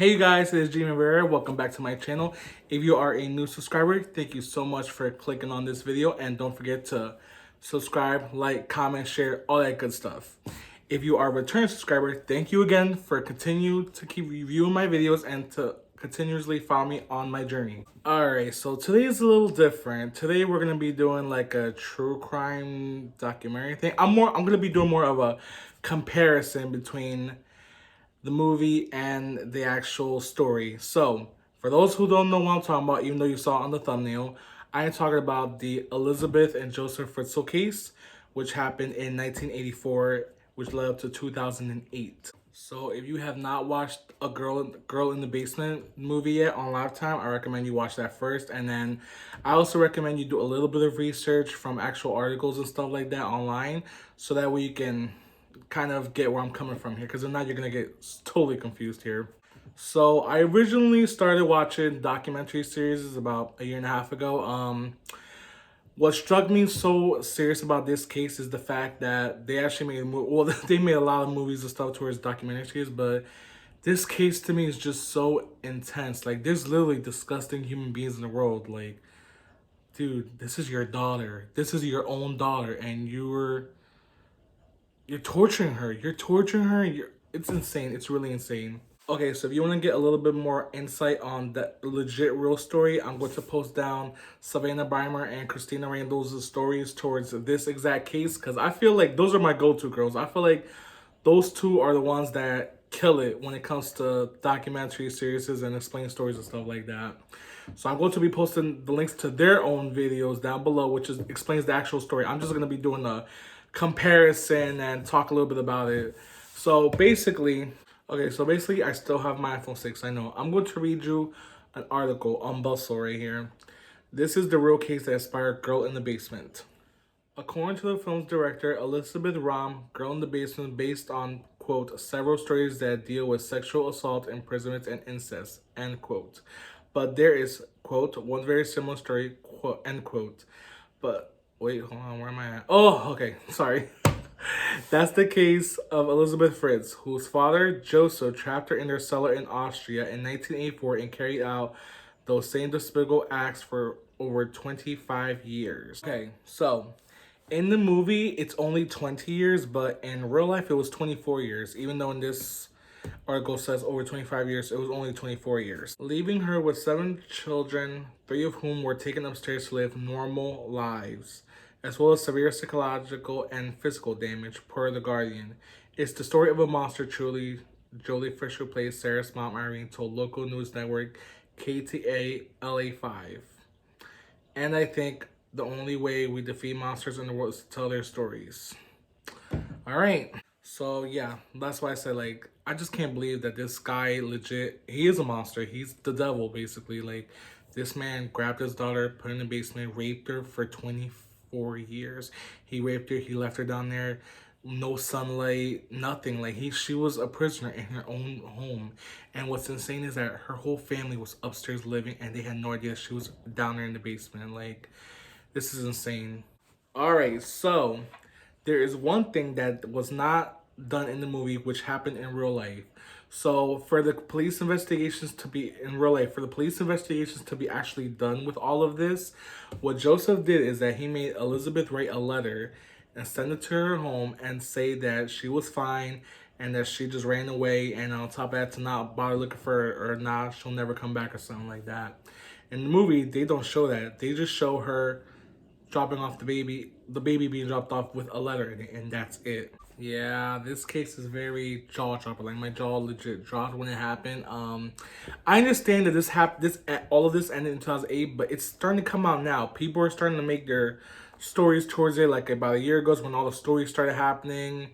Hey guys, it is Jimmy Rivera. Welcome back to my channel. If you are a new subscriber, thank you so much for clicking on this video, and don't forget to subscribe, like, comment, share, all that good stuff. If you are a return subscriber, thank you again for continue to keep reviewing my videos and to continuously follow me on my journey. Alright, so today is a little different. Today we're gonna be doing like a true crime documentary thing. I'm gonna be doing more of a comparison between the movie and the actual story. So, for those who don't know what I'm talking about, even though you saw it on the thumbnail, I am talking about the Elisabeth and Josef Fritzl case, which happened in 1984, which led up to 2008. So, if you have not watched a Girl in the Basement movie yet on Lifetime, I recommend you watch that first. And then I also recommend you do a little bit of research from actual articles and stuff like that online, so that way you can kind of get where I'm coming from here, because if not, you're gonna get totally confused here. So I originally started watching documentary series about a year and a half ago. What struck me so serious about this case is the fact that they actually made a movie. Well, they made a lot of movies and stuff towards documentaries, but this case to me is just so intense. Like, there's literally disgusting human beings in the world. Like, dude, this is your daughter. This is your own daughter, and you're torturing her. You're torturing her. It's insane. It's really insane. Okay, so if you want to get a little bit more insight on the legit real story, I'm going to post down Savannah Beimer and Christina Randall's stories towards this exact case, because I feel like those are my go-to girls. I feel like those two are the ones that kill it when it comes to documentary series and explain stories and stuff like that. So I'm going to be posting the links to their own videos down below, which explains the actual story. I'm just going to be doing a comparison and talk a little bit about it. So basically, I still have my iPhone 6. I know. I'm going to read you an article on Bustle right here. This is the real case that inspired Girl in the Basement. According to the film's director, Elisabeth Ram, Girl in the Basement, based on, quote, several stories that deal with sexual assault, imprisonment, and incest, end quote. But there is, quote, one very similar story, quote, end quote. But, wait, hold on, where am I at? Oh, okay, sorry. That's the case of Elisabeth Fritz, whose father, Josef, trapped her in their cellar in Austria in 1984 and carried out those same despicable acts for over 25 years. Okay, so in the movie, it's only 20 years, but in real life, it was 24 years. Even though in this article says over 25 years, it was only 24 years. Leaving her with 7 children, 3 of whom were taken upstairs to live normal lives, as well as severe psychological and physical damage, per The Guardian. It's the story of a monster, truly. Jolie Fisher plays Sarah Montmarine, told local news network KTA LA5. And I think the only way we defeat monsters in the world is to tell their stories. All right. So yeah, that's why I said, like, I just can't believe that this guy legit, he is a monster. He's the devil, basically. Like, this man grabbed his daughter, put her in the basement, raped her for 24 years. He raped her, he left her down there, no sunlight, nothing. Like, she was a prisoner in her own home. And what's insane is that her whole family was upstairs living, and they had no idea she was down there in the basement. Like, this is insane. All right, so there is one thing that was not done in the movie, which happened in real life. So for the police investigations to be in real life, for the police investigations to be actually done with all of this, what Josef did is that he made Elisabeth write a letter and send it to her home and say that she was fine and that she just ran away, and on top of that, to not bother looking for her, or not, she'll never come back or something like that. In the movie, they don't show that. They just show her dropping off the baby being dropped off with a letter in it, and that's it. Yeah, this case is very jaw-dropping. Like, my jaw legit dropped when it happened. I understand that all of this ended in 2008, but it's starting to come out now. People are starting to make their stories towards it. Like, about a year ago is when all the stories started happening.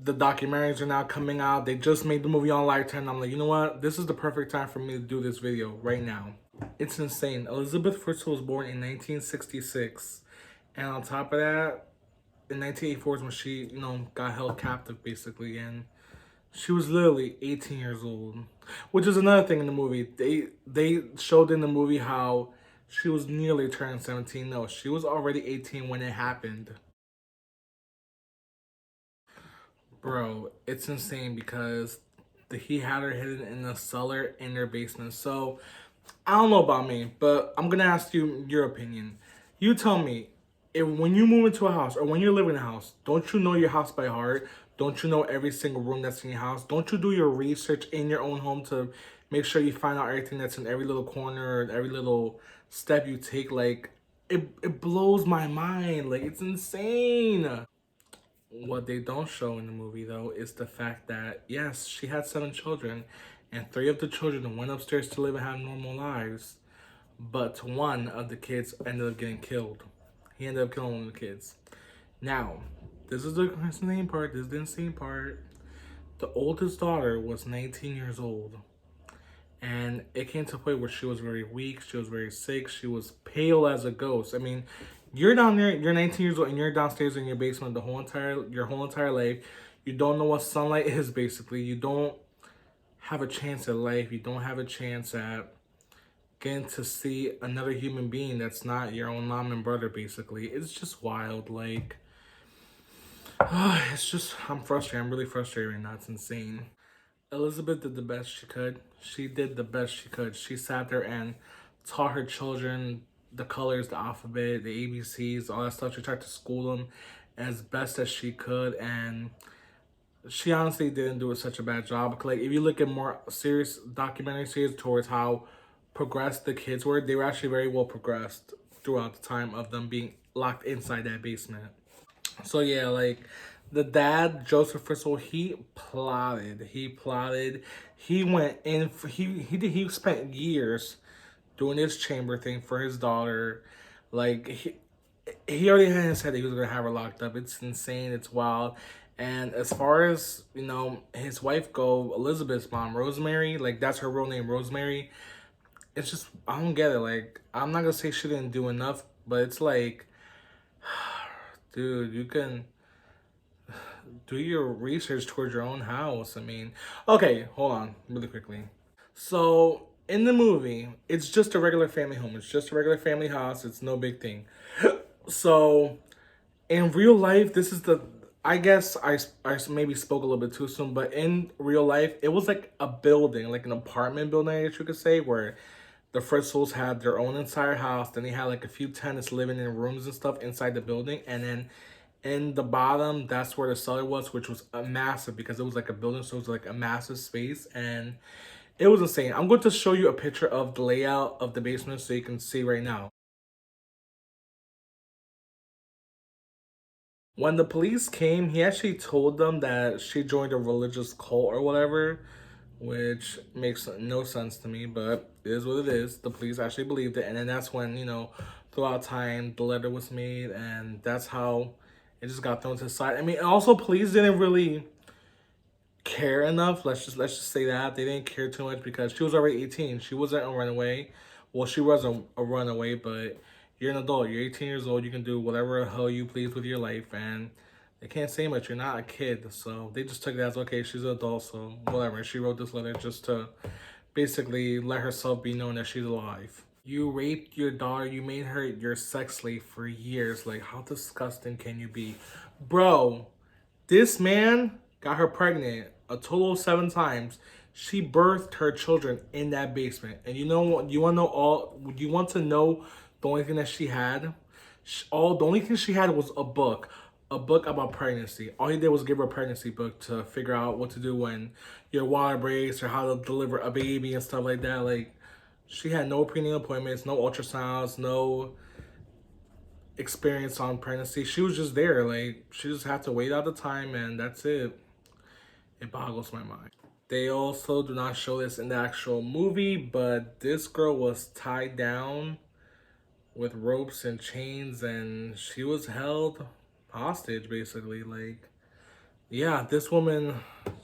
The documentaries are now coming out. They just made the movie on Lifetime. I'm like, you know what? This is the perfect time for me to do this video right now. It's insane. Elisabeth Fritzl was born in 1966. And on top of that, in 1984 is when she, got held captive, basically. And she was literally 18 years old. Which is another thing in the movie. They showed in the movie how she was nearly turning 17. No, she was already 18 when it happened. Bro, it's insane because he had her hidden in a cellar in their basement. So I don't know about me, but I'm gonna ask you your opinion. You tell me, if when you move into a house or when you're living in a house, don't you know your house by heart? Don't you know every single room that's in your house? Don't you do your research in your own home to make sure you find out everything that's in every little corner and every little step you take? Like, it blows my mind. Like, it's insane. What they don't show in the movie, though, is the fact that, yes, she had 7 children, and 3 of the children went upstairs to live and have normal lives, but one of the kids ended up getting killed. He ended up killing one of the kids. Now, this is the insane part. This is the insane part. The oldest daughter was 19 years old. And it came to a point where she was very weak, she was very sick, she was pale as a ghost. I mean, you're down there, you're 19 years old, and you're downstairs in your basement your whole entire life. You don't know what sunlight is, basically. You don't have a chance at life. You don't have a chance at getting to see another human being that's not your own mom and brother, basically. It's just wild. Like, it's just, I'm frustrated. I'm really frustrated right now. It's insane. Elisabeth did the best she could. She did the best she could. She sat there and taught her children the colors, the alphabet, the ABCs, all that stuff. She tried to school them as best as she could, and she honestly didn't do such a bad job. Like, if you look at more serious documentary series towards how progressed the kids were, they were actually very well progressed throughout the time of them being locked inside that basement. So yeah, like the dad, Josef Fritzl, he plotted. He plotted. He went in. He spent years doing this chamber thing for his daughter. Like he already had in his head that he was gonna have her locked up. It's insane. It's wild. And as far as his wife go, Elisabeth's mom, Rosemary, like that's her real name, Rosemary. It's just I don't get it. Like I'm not gonna say she didn't do enough, but it's like, dude, you can do your research towards your own house. I mean, okay, hold on, really quickly. So in the movie, it's just a regular family home. It's just a regular family house. It's no big thing. So in real life, this is the. I guess I maybe spoke a little bit too soon, but in real life, it was like a building, like an apartment building, I guess you could say, where the Fritzls had their own entire house. Then they had like a few tenants living in rooms and stuff inside the building, and then in the bottom, that's where the cellar was, which was a massive because it was like a building, so it was like a massive space, and it was insane. I'm going to show you a picture of the layout of the basement so you can see right now. When the police came, he actually told them that she joined a religious cult or whatever, which makes no sense to me, but it is what it is. The police actually believed it, and then that's when, throughout time, the letter was made, and that's how it just got thrown to the side. I mean, also, police didn't really care enough. Let's just say that they didn't care too much because she was already 18. She wasn't a runaway. Well, she was a runaway, but you're an adult. You're 18 years old. You can do whatever the hell you please with your life, and they can't say much. You're not a kid, so they just took it as okay. She's an adult, so whatever. She wrote this letter just to basically let herself be known that she's alive. You raped your daughter. You made her your sex slave for years. Like, how disgusting can you be, bro? This man got her pregnant a total of 7 times. She birthed her children in that basement. And you know what? You want to know all? You want to know the only thing that she had? The only thing she had was a book about pregnancy. All he did was give her a pregnancy book to figure out what to do when your water breaks or how to deliver a baby and stuff like that. Like, she had no prenatal appointments, no ultrasounds, no experience on pregnancy. She was just there. Like, she just had to wait out the time, and that's it. It boggles my mind. They also do not show this in the actual movie, but this girl was tied down with ropes and chains, and she was held hostage, basically. Like, yeah, this woman,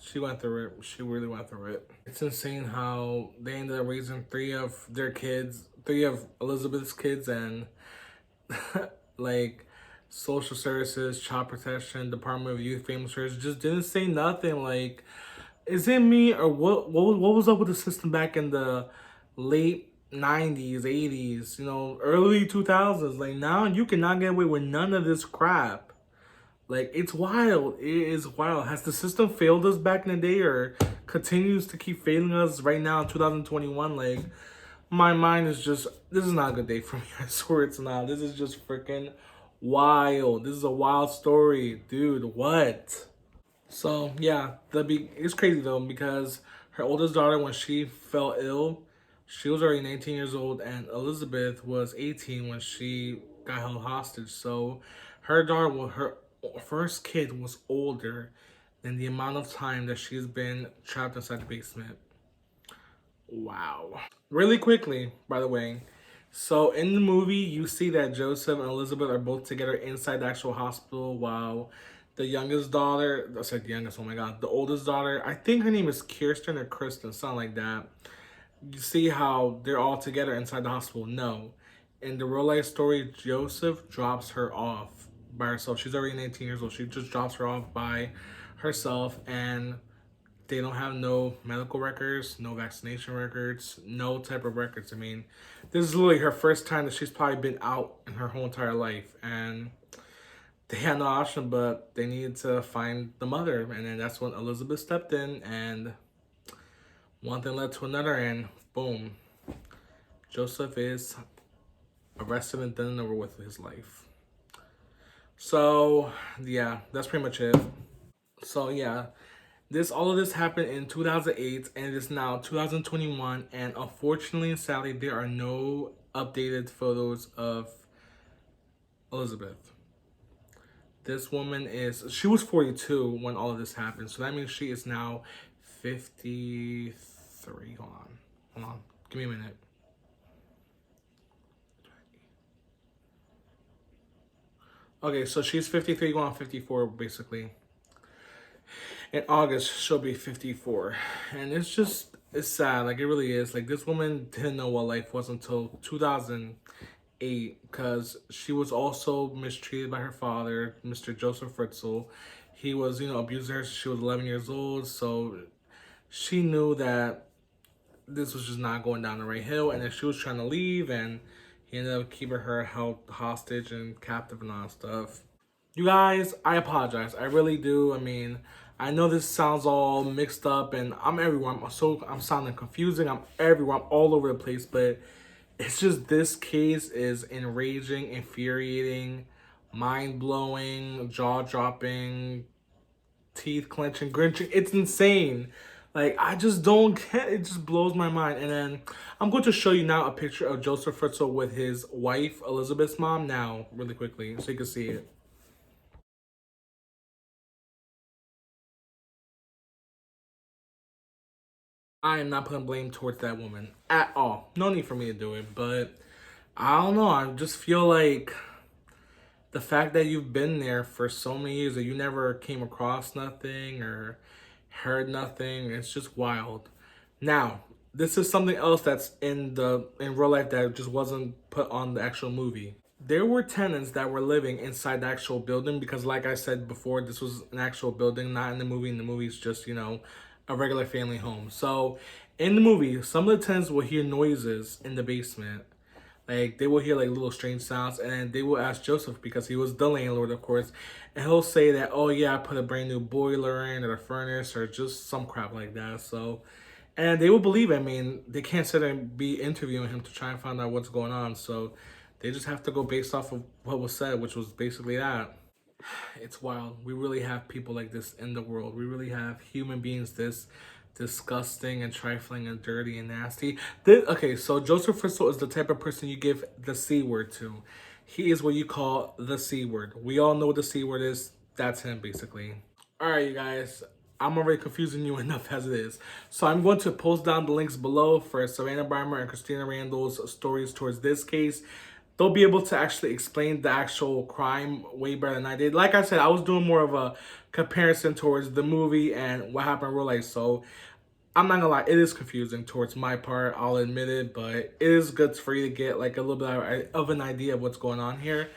she went through it. She really went through it. It's insane how they ended up raising 3 of Elisabeth's kids, and like social services, child protection, Department of Youth, Family Services just didn't say nothing. Like, is it me or what? What was up with the system back in the late 90s, 80s, early 2000s? Like, now you cannot get away with none of this crap. Like, it's wild. It is wild. Has the system failed us back in the day, or continues to keep failing us right now in 2021? Like, my mind is just, this is not a good day for me. I swear it's not. This is just freaking wild. This is a wild story. Dude, what? So, yeah, it's crazy though, because her oldest daughter, when she fell ill, she was already 19 years old, and Elisabeth was 18 when she got held hostage. So, her daughter, well, her first kid was older than the amount of time that she's been trapped inside the basement. Wow. Really quickly, by the way. So in the movie, you see that Joseph and Elisabeth are both together inside the actual hospital, while the youngest daughter, I said the youngest, oh my god, the oldest daughter, I think her name is Kirsten or Kristen, something like that. You see how they're all together inside the hospital? No. In the real life story, Joseph drops her off by herself. She's already 19 years old. She just drops her off by herself, and they don't have no medical records, no vaccination records, no type of records. I mean, this is literally her first time that she's probably been out in her whole entire life. And they had no option, but they needed to find the mother. And then that's when Elisabeth stepped in, and one thing led to another, and boom, Joseph is arrested and done over with his life. So, yeah, that's pretty much it. So, yeah, all of this happened in 2008, and it is now 2021, and unfortunately and sadly there are no updated photos of Elisabeth. This woman she was 42 when all of this happened, so that means she is now 53. Hold on, give me a minute. Okay, so she's 53 going on 54 basically. In August, she'll be 54. And it's sad. Like, it really is. Like, this woman didn't know what life was until 2008, because she was also mistreated by her father, Mr. Joseph Fritzl. He was, abused her. She was 11 years old. So she knew that this was just not going down the right hill. And then she was trying to leave, and he ended up keeping her held hostage and captive and all that stuff. You guys, I apologize. I really do. I mean, I know this sounds all mixed up, and I'm everywhere. I'm sounding confusing. I'm everywhere. I'm all over the place, but it's just, this case is enraging, infuriating, mind-blowing, jaw-dropping, teeth-clenching, grinching. It's insane. Like, I just don't get it. It just blows my mind. And then I'm going to show you now a picture of Joseph Fritzl with his wife, Elisabeth's mom, now, really quickly, so you can see it. I am not putting blame towards that woman at all. No need for me to do it, but I don't know. I just feel like the fact that you've been there for so many years that you never came across nothing or heard nothing, it's just wild. Now, this is something else that's in real life that just wasn't put on the actual movie. There were tenants that were living inside the actual building, because like I said before, this was an actual building, not in the movie. In the movie, it's just, a regular family home. So in the movie, some of the tenants will hear noises in the basement. Like, they will hear like little strange sounds, and they will ask Joseph, because he was the landlord, of course, and he'll say that, oh yeah, I put a brand new boiler in, or a furnace, or just some crap like that. So, and they will believe it. I mean, they can't sit there and be interviewing him to try and find out what's going on. So they just have to go based off of what was said, which was basically that. It's wild. We really have people like this in the world. We really have human beings this disgusting and trifling and dirty and nasty. Okay, so Joseph Fritzl is the type of person you give the C word to. He is what you call the C word. We all know what the C word is. That's him, basically. All right, you guys. I'm already confusing you enough as it is. So I'm going to post down the links below for Savannah Breimer and Christina Randall's stories towards this case. They'll be able to actually explain the actual crime way better than I did. Like I said, I was doing more of a comparison towards the movie and what happened in real life. So I'm not gonna lie, it is confusing towards my part. I'll admit it, but it is good for you to get like a little bit of an idea of what's going on here.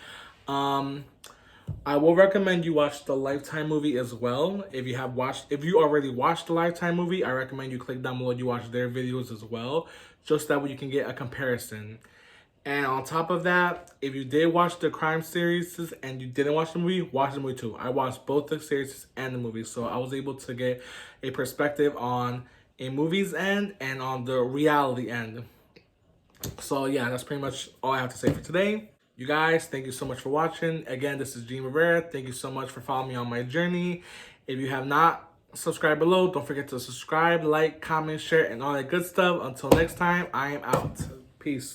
I will recommend you watch the Lifetime movie as well. If you already watched the Lifetime movie, I recommend you click down below and you watch their videos as well, just that way you can get a comparison. And on top of that, if you did watch the crime series and you didn't watch the movie, watch the movie too. I watched both the series and the movie, so I was able to get a perspective on a movie's end and on the reality end. So yeah, that's pretty much all I have to say for today. You guys, thank you so much for watching. Again, this is Gene Rivera. Thank you so much for following me on my journey. If you have not subscribed below, don't forget to subscribe, like, comment, share, and all that good stuff. Until next time, I am out. Peace.